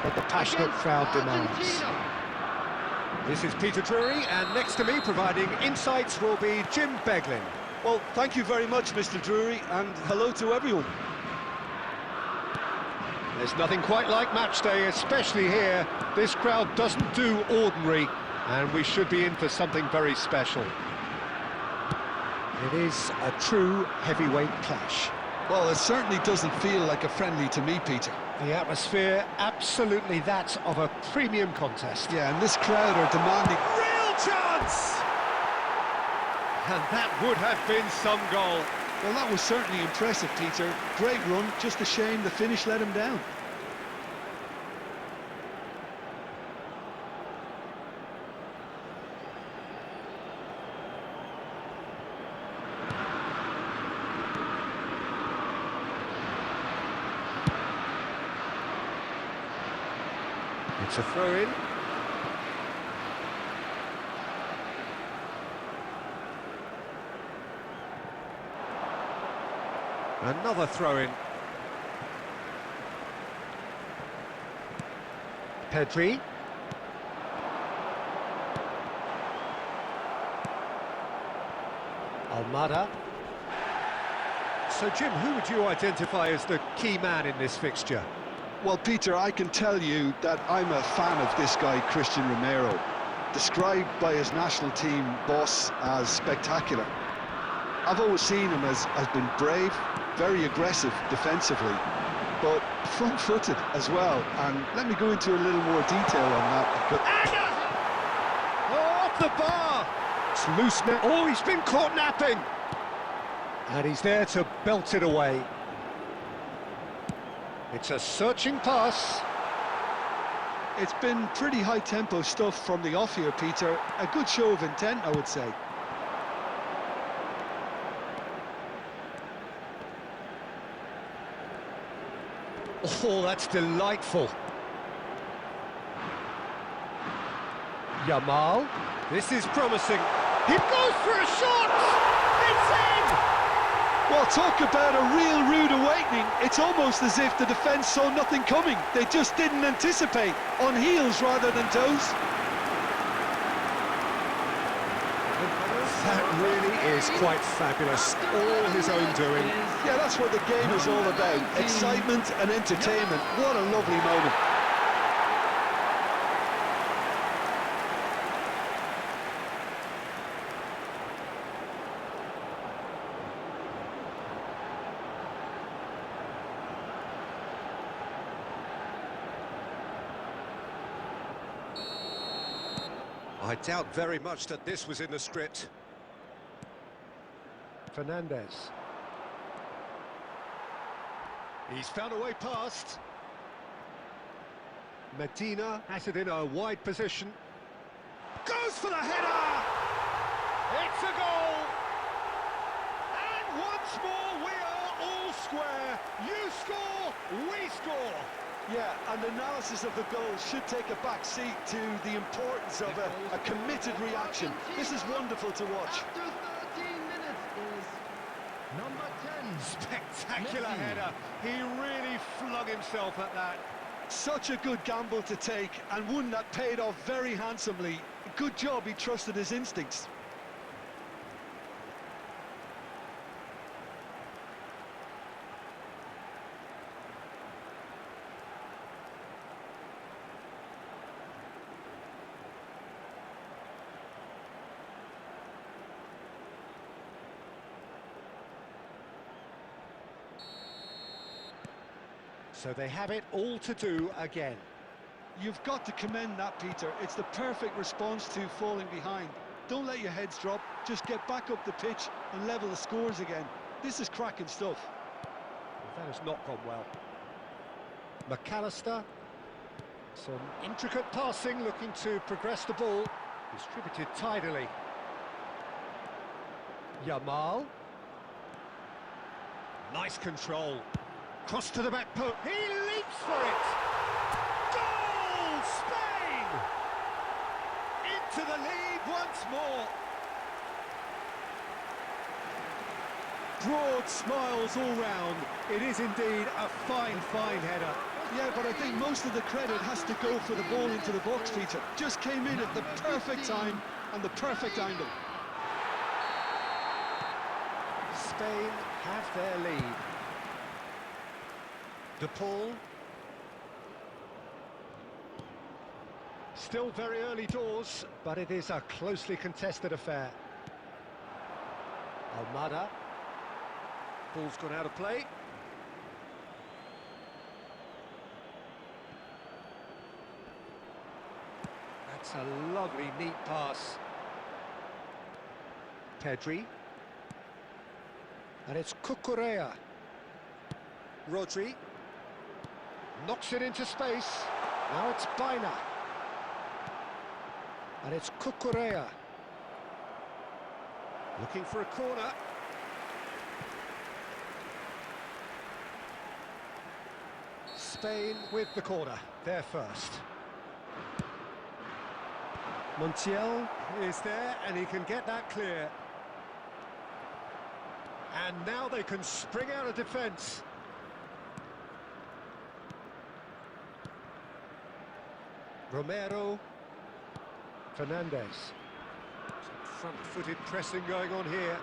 that the passionate crowd demands. This is Peter Drury, and next to me providing insights will be Jim Beglin. Well, thank you very much, Mr. Drury, and hello to everyone. There's nothing quite like match day, especially here. This crowd doesn't do ordinary, and we should be in for something very special. It is a true heavyweight clash. Well, it certainly doesn't feel like a friendly to me, Peter. The atmosphere, absolutely that of a premium contest. Yeah, and this crowd are demanding... Real chance! And that would have been some goal. Well, that was certainly impressive, Peter. Great run, just a shame the finish let him down. It's a throw-in. Another throw-in. Pedri. Almada. So, Jim, who would you identify as the key man in this fixture? Well, Peter, I can tell you that I'm a fan of this guy, Christian Romero, described by his national team boss as spectacular. I've always seen him as being brave, very aggressive defensively, but front-footed as well. And let me go into a little more detail on that. Oh, off the bar! It's loose now. Oh, he's been caught napping! And he's there to belt it away. It's a searching pass. It's been pretty high-tempo stuff from the off here, Peter. A good show of intent, I would say. Oh, that's delightful. Yamal. This is promising. He goes for a shot! It's in! Well, talk about a real rude awakening. It's almost as if the defence saw nothing coming. They just didn't anticipate. On heels rather than toes. That really is quite fabulous. All his own doing. Yeah, that's what the game is all about. Excitement and entertainment. What a lovely moment. I doubt very much that this was in the script. Fernandez. He's found a way past. Medina has it in a wide position. Goes for the header! It's a goal! And once more we are all square. You score, we score. Yeah, and analysis of the goal should take a back seat to the importance of a committed reaction. This is wonderful to watch. After 13 minutes is number 10. Spectacular header. He really flung himself at that. Such a good gamble to take, and one that paid off very handsomely. Good job he trusted his instincts. So they have it all to do again. You've got to commend that, Peter. It's the perfect response to falling behind. Don't let your heads drop, just get back up the pitch and level the scores again. This is cracking stuff. Well, that has not gone well. McAllister. Some intricate passing, looking to progress the ball. Distributed tidily. Yamal. Nice control. Cross to the back post. He leaps for it. Goal, Spain! Into the lead once more. Broad smiles all round. It is indeed a fine, fine header. Yeah, but I think most of the credit has to go for the ball into the box, Peter. Just came in at the perfect time and the perfect angle. Spain have their lead. De Paul. Still very early doors, but it is a closely contested affair. Almada. Ball's gone out of play. That's a lovely, neat pass. Pedri. And it's Cucurella. Rodri. Knocks it into space. Now it's Baina. And it's Cucurella. Looking for a corner. Spain with the corner. They're first. Montiel is there, and he can get that clear. And now they can spring out of defence. Romero. Fernandez. Some front-footed pressing going on here.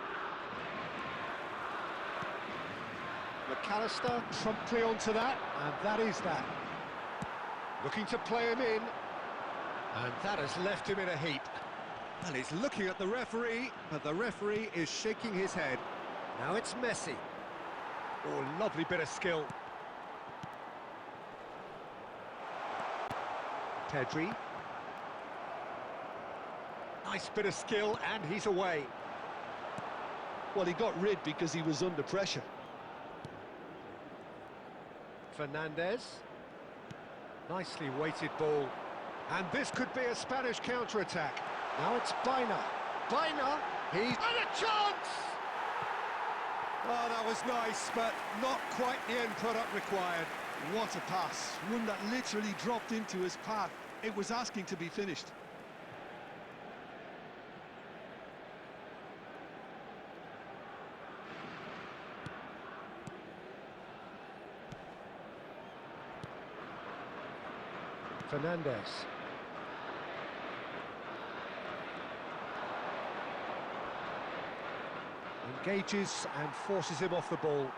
McAllister promptly onto that, and that is that. Looking to play him in, and that has left him in a heap. And he's looking at the referee, but the referee is shaking his head. Now it's Messi. Oh, lovely bit of skill. Pedri. Nice bit of skill, and he's away. Well, he got rid because he was under pressure. Fernandez. Nicely weighted ball. And this could be a Spanish counter-attack. Now it's Baina. Baina, he's... And a chance! Oh, that was nice, but not quite the end product required. What a pass. One that literally dropped into his path. It was asking to be finished. Fernandez. Engages and forces him off the ball.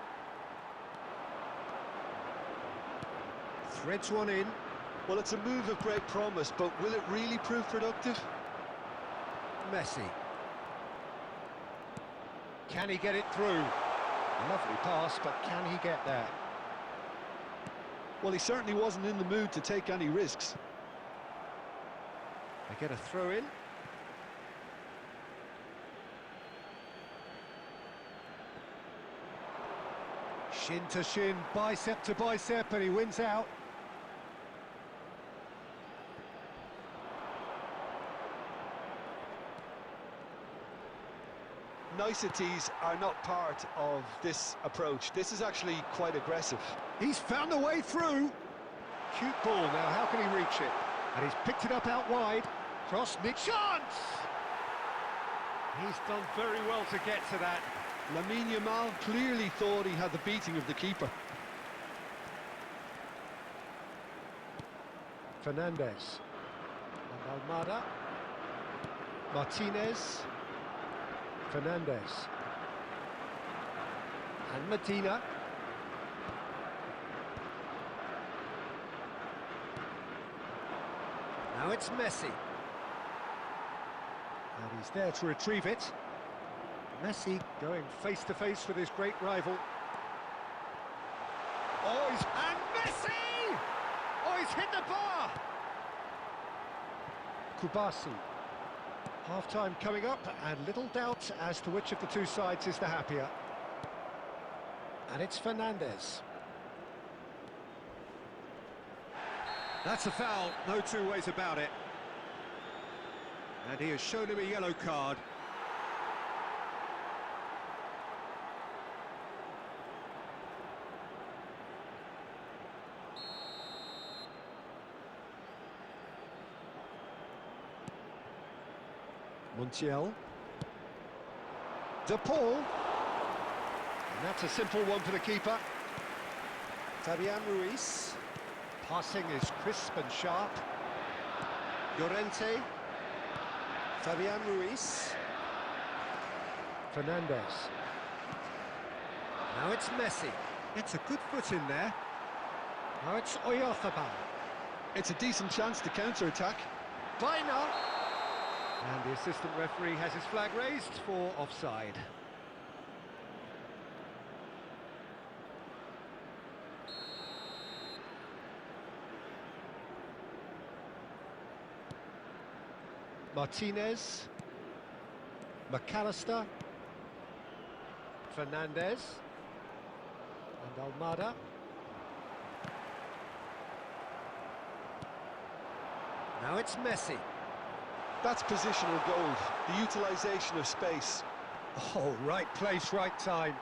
Threads one in. Well, it's a move of great promise, but will it really prove productive? Messi. Can he get it through? Lovely pass, but can he get there? Well, he certainly wasn't in the mood to take any risks. They get a throw in. Shin to shin, bicep to bicep, and he wins out. Niceties are not part of this approach. This is actually quite aggressive. He's found a way through. Cute ball now, how can he reach it? And he's picked it up out wide. Cross, Nick, chance! He's done very well to get to that. Lamine Yamal clearly thought he had the beating of the keeper. Fernandez. And Almada. Martinez. Fernandez. And Medina. Now it's Messi. And he's there to retrieve it. Messi going face-to-face with his great rival. Oh, and Messi! Oh, he's hit the bar! Kubasi. Half-time coming up, and little doubt as to which of the two sides is the happier. And it's Fernandez. That's a foul, no two ways about it. And he has shown him a yellow card. Montiel. De Paul. And that's a simple one for the keeper. Fabian Ruiz. Passing is crisp and sharp. Llorente. Fabian Ruiz. Fernandez. Now it's Messi. It's a good foot in there. Now it's Oyarzabal. It's a decent chance to counter-attack. Baina! And the assistant referee has his flag raised for offside. Martinez. McAllister. Fernandez. And Almada. Now it's Messi. That's positional gold, the utilisation of space. Oh, right place, right time.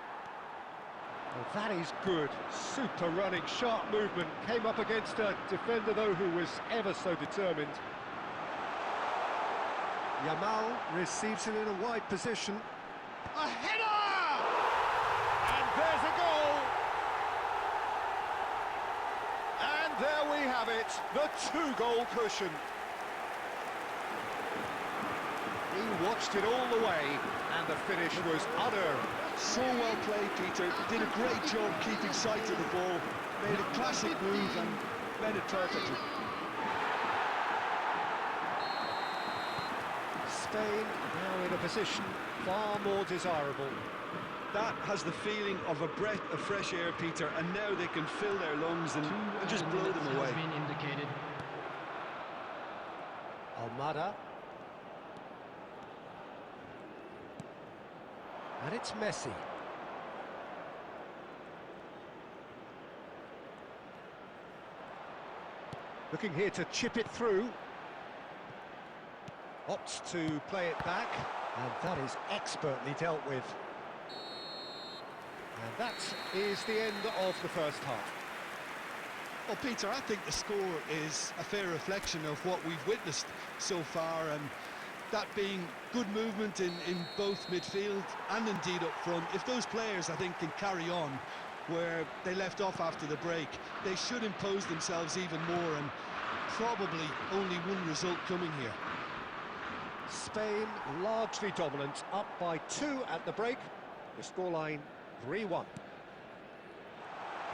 Well, that is good. Super running, sharp movement. Came up against a defender, though, who was ever so determined. Yamal receives it in a wide position. A header! And there's a goal! And there we have it, the two-goal cushion. He watched it all the way, and the finish was unearned. So well played, Peter. Did a great job keeping sight of the ball. Made a classic move and made it perfectly. Spain now in a position far more desirable. That has the feeling of a breath of fresh air, Peter, and now they can fill their lungs and just blow them away. Almada. And it's Messi. Looking here to chip it through. Opts to play it back, and that is expertly dealt with. And that is the end of the first half. Well, Peter, I think the score is a fair reflection of what we've witnessed so far, and that being good movement in both midfield and indeed up front. If those players, I think, can carry on where they left off after the break, they should impose themselves even more, and probably only one result coming here. Spain largely dominant, up by 2 at the break. The scoreline 3-1.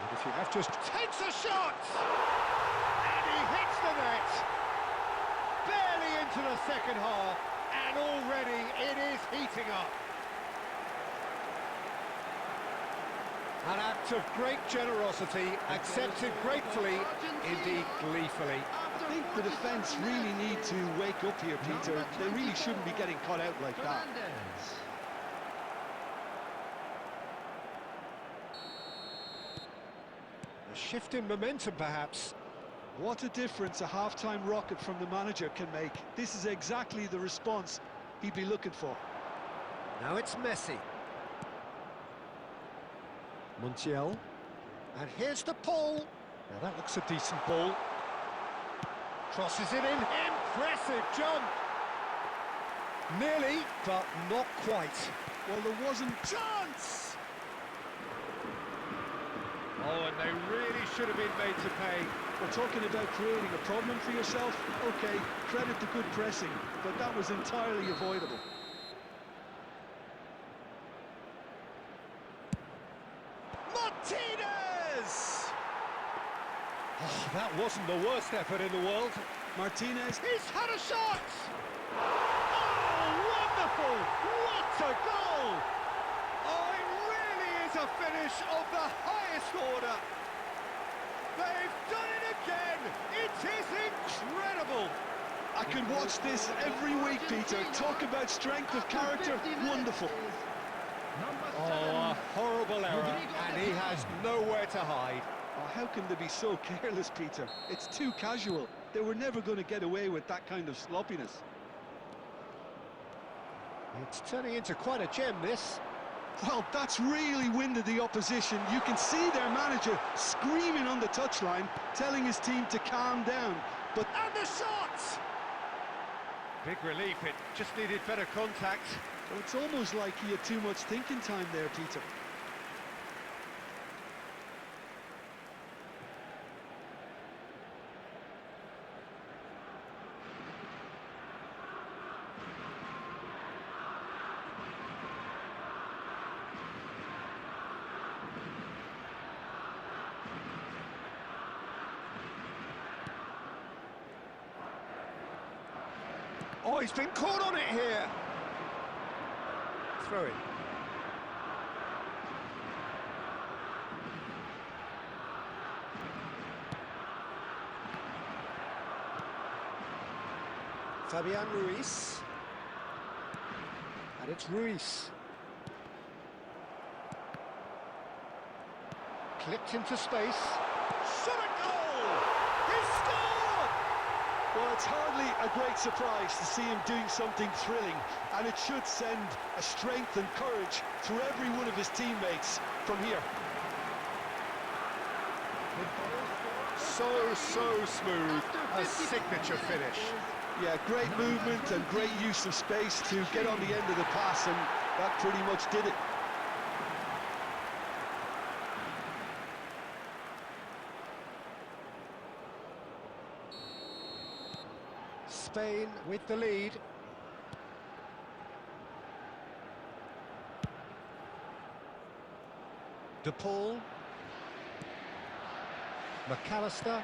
And if you have just takes a shot! And he hits the net! Barely into the second half, and already it is heating up. An act of great generosity, accepted gratefully, indeed gleefully. I think the defence really need to wake up here, Peter. They really shouldn't be getting caught out like that. A shift in momentum, perhaps. What a difference a half-time rocket from the manager can make. This is exactly the response he'd be looking for. Now it's Messi. Montiel. And here's the Paul. Now that looks a decent ball. Crosses it in. Impressive jump. Nearly, but not quite. Well, there wasn't chance. Oh, and they really should have been made to pay. We're talking about creating a problem for yourself. Okay, credit the good pressing, but that was entirely avoidable. Martinez! Oh, that wasn't the worst effort in the world. Martinez. He's had a shot! Oh, wonderful! What a goal! Oh, it really is a finish of the highest order. They've done it again! It is incredible! I can watch this every week, Peter. Talk about strength of character. Wonderful. Oh, a horrible error, and he has nowhere to hide. Oh, how can they be so careless, Peter? It's too casual. They were never going to get away with that kind of sloppiness. It's turning into quite a gem, this. Well, that's really winded the opposition. You can see their manager screaming on the touchline, telling his team to calm down. But And the shot! Big relief, it just needed better contact. it's almost like he had too much thinking time there, Peter. Oh, he's been caught on it here. Throw it. Fabian Ruiz. And it's Ruiz. Clipped into space. Shot a goal! He scored! Well, it's hardly a great surprise to see him doing something thrilling, and it should send a strength and courage through every one of his teammates from here. So smooth. A signature finish. Yeah, great movement and great use of space to get on the end of the pass, and that pretty much did it. Spain with the lead. De Paul. McAllister.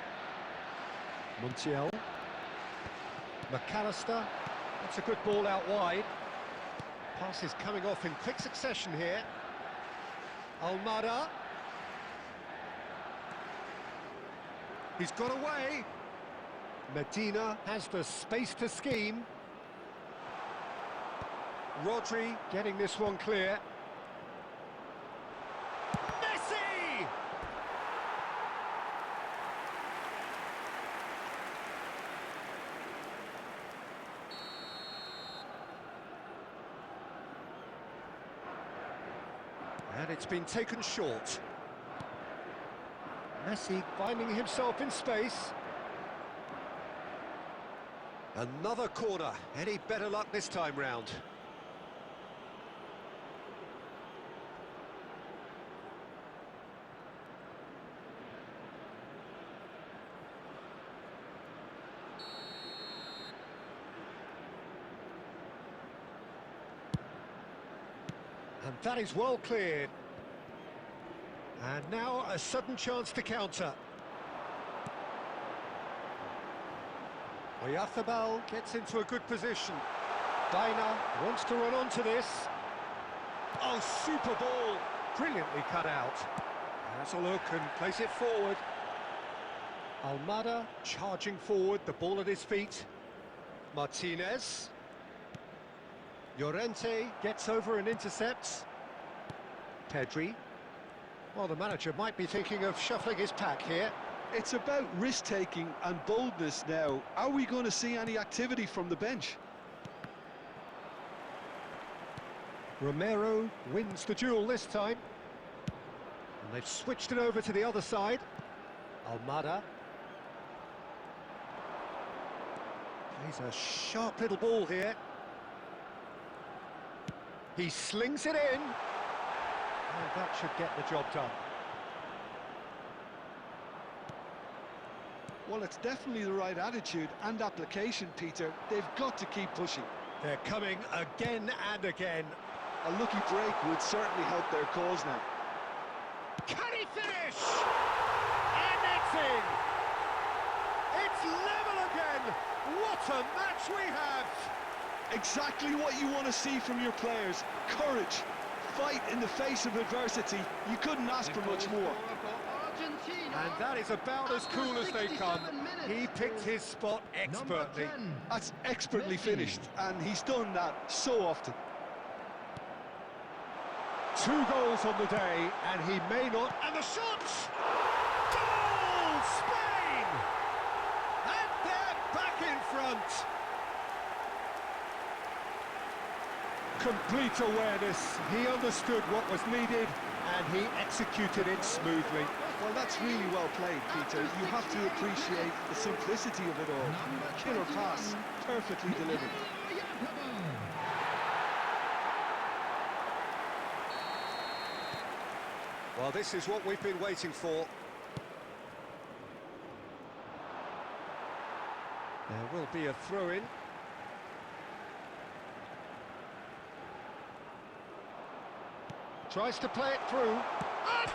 Montiel. McAllister. That's a good ball out wide. Passes coming off in quick succession here. Almada. He's got away. Medina has the space to scheme. Rodri getting this one clear. Messi! And it's been taken short. Messi finding himself in space. Another corner. Any better luck this time round? And that is well cleared. And now a sudden chance to counter. Oyarzábal gets into a good position. Baena wants to run onto this. Oh, super ball. Brilliantly cut out. Has a look and plays it forward. Almada charging forward, the ball at his feet. Martinez. Llorente gets over and intercepts. Pedri. Well, the manager might be thinking of shuffling his pack here. It's about risk-taking and boldness now. Are we going to see any activity from the bench? Romero wins the duel this time. And they've switched it over to the other side. Almada. Plays a sharp little ball here. He slings it in. And that should get the job done. Well, it's definitely the right attitude and application, Peter. They've got to keep pushing. They're coming again and again. A lucky break would certainly help their cause now. Can he finish? And it's in! It's level again! What a match we have! Exactly what you want to see from your players. Courage, fight in the face of adversity. You couldn't ask for much more. And that is about as cool as they come. He picked his spot expertly. That's expertly finished, and he's done that so often. 2 goals on the day, and he may not... And the shots! Goal! Spain! And they're back in front. Complete awareness. He understood what was needed, and he executed it smoothly. Well, that's really well played, Peter. You have to appreciate the simplicity of it all. Killer pass, perfectly delivered. Well, this is what we've been waiting for. There will be a throw-in. Tries to play it through. And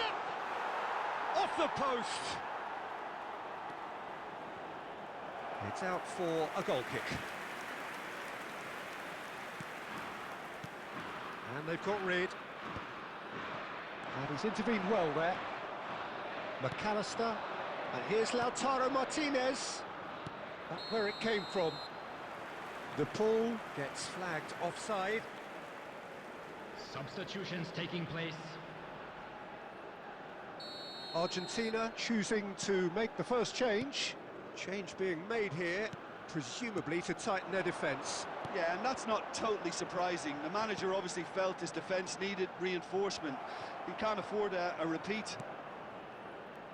off the post. It's out for a goal kick. And they've got rid. And he's intervened well there. McAllister. And here's Lautaro Martinez. That's where it came from. The pull gets flagged offside. Substitutions taking place. Argentina choosing to make the first change. Change being made here, presumably to tighten their defence. Yeah, and that's not totally surprising. The manager obviously felt his defence needed reinforcement. He can't afford a repeat.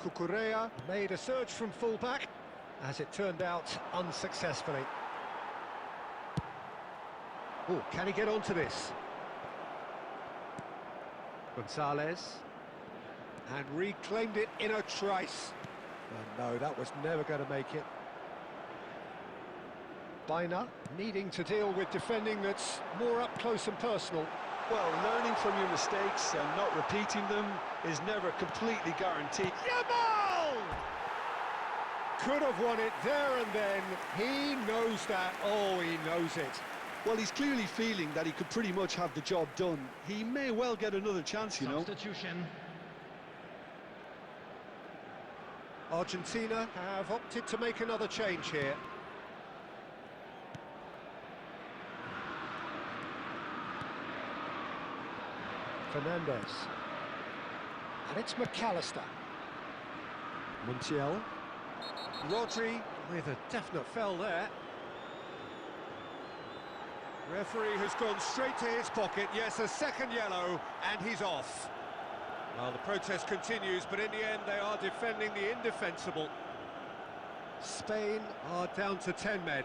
Cucurella made a surge from full-back, as it turned out unsuccessfully. Oh, can he get onto this? Gonzalez. And reclaimed it in a trice. And no, that was never going to make it. Biner needing to deal with defending that's more up close and personal. Well, learning from your mistakes and not repeating them is never completely guaranteed. Yamal! Could have won it there and then. He knows that. Oh, he knows it. Well, he's clearly feeling that he could pretty much have the job done. He may well get another chance, you know. Substitution. Argentina have opted to make another change here. Fernandez. And it's McAllister. Montiel. Rodri with a definite foul there. Referee has gone straight to his pocket. Yes, a second yellow, and he's off. Well, the protest continues, but in the end they are defending the indefensible. Spain are down to 10 men.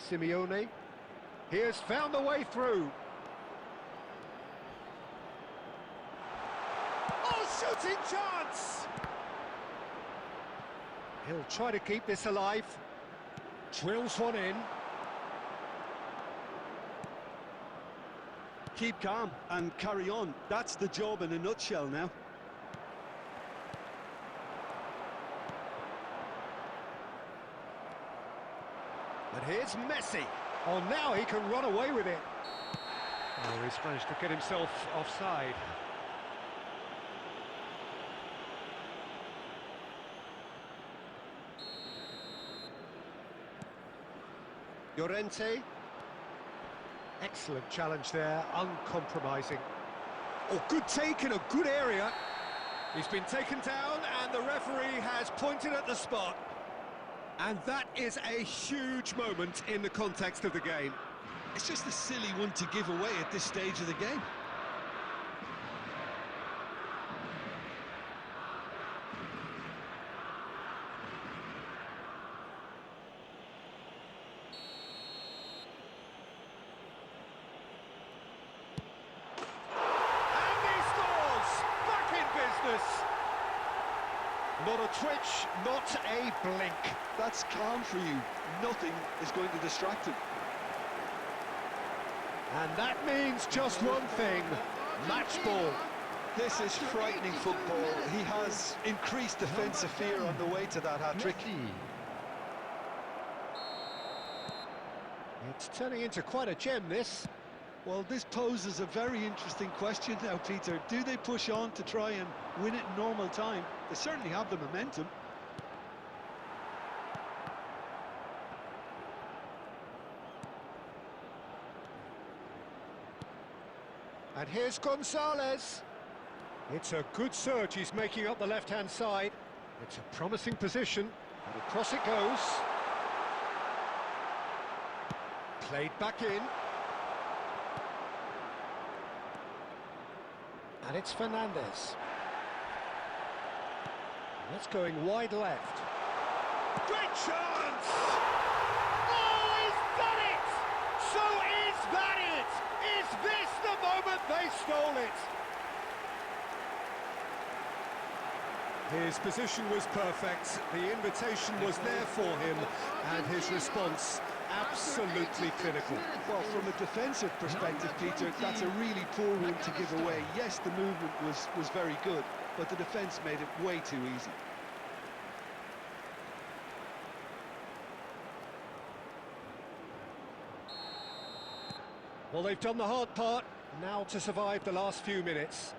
Simeone. He has found the way through. Oh, shooting chance! He'll try to keep this alive. Drills one in. Keep calm and carry on. That's the job in a nutshell now. And here's Messi. Oh, now he can run away with it. Oh, he's managed to get himself offside. Llorente. Excellent challenge there, uncompromising. Oh, good take in a good area. He's been taken down and the referee has pointed at the spot. And that is a huge moment in the context of the game. It's just a silly one to give away at this stage of the game. And he scores! Back in business! Not a twitch, not a blink. That's calm for you. Nothing is going to distract him. And that means just one thing, match ball. This is frightening football. He has increased defensive fear on the way to that hat-trick. It's turning into quite a gem, this. Well, this poses a very interesting question now, Peter. Do they push on to try and win it in normal time? They certainly have the momentum. And here's Gonzalez. It's a good surge he's making up the left-hand side. It's a promising position, and across it goes. Played back in. And it's Fernandez. That's going wide left. Great chance! Oh, he's done it! So is that it? Is this the moment they stole it? His position was perfect, the invitation was there for him, and his response absolutely clinical. Well, from a defensive perspective, Peter, that's a really poor one to give away. Yes, the movement was very good, but the defence made it way too easy. Well, they've done the hard part, now to survive the last few minutes.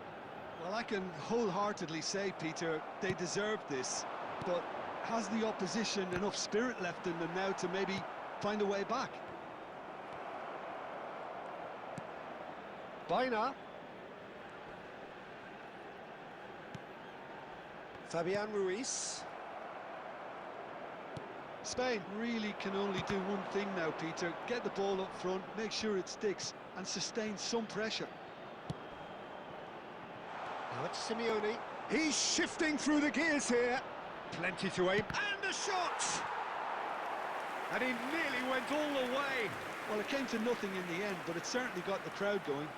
Well, I can wholeheartedly say, Peter, they deserved this, but has the opposition enough spirit left in them now to maybe find a way back? Baina. Fabian Ruiz. Spain really can only do one thing now, Peter. Get the ball up front, make sure it sticks, and sustain some pressure. Now it's Simeone. He's shifting through the gears here. Plenty to aim. And a shot! And he nearly went all the way. Well, it came to nothing in the end, but it certainly got the crowd going.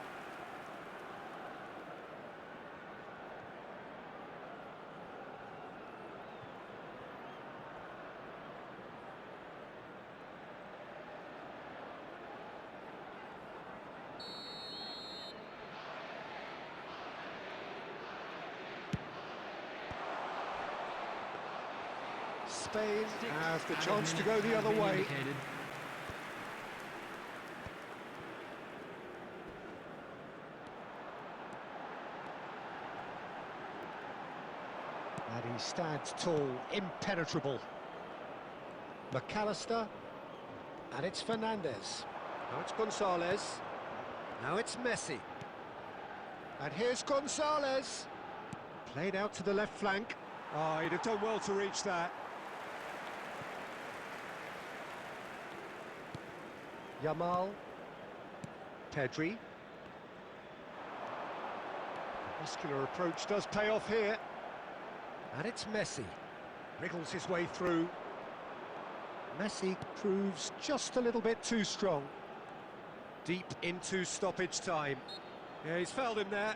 Spain have the chance to go the other way. And he stands tall, impenetrable. McAllister, and it's Fernandez. Now it's Gonzalez. Now it's Messi. And here's Gonzalez. Played out to the left flank. Oh, he'd have done well to reach that. Yamal. Pedri. Muscular approach does pay off here. And it's Messi. Wriggles his way through. Messi proves just a little bit too strong. Deep into stoppage time. Yeah, he's fouled him there.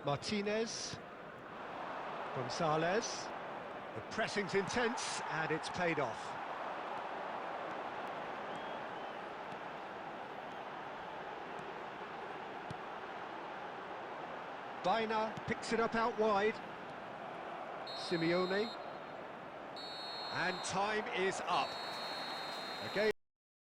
Martinez, Gonzalez, the pressing's intense and it's paid off. Baina picks it up out wide. Simeone, and time is up. Again.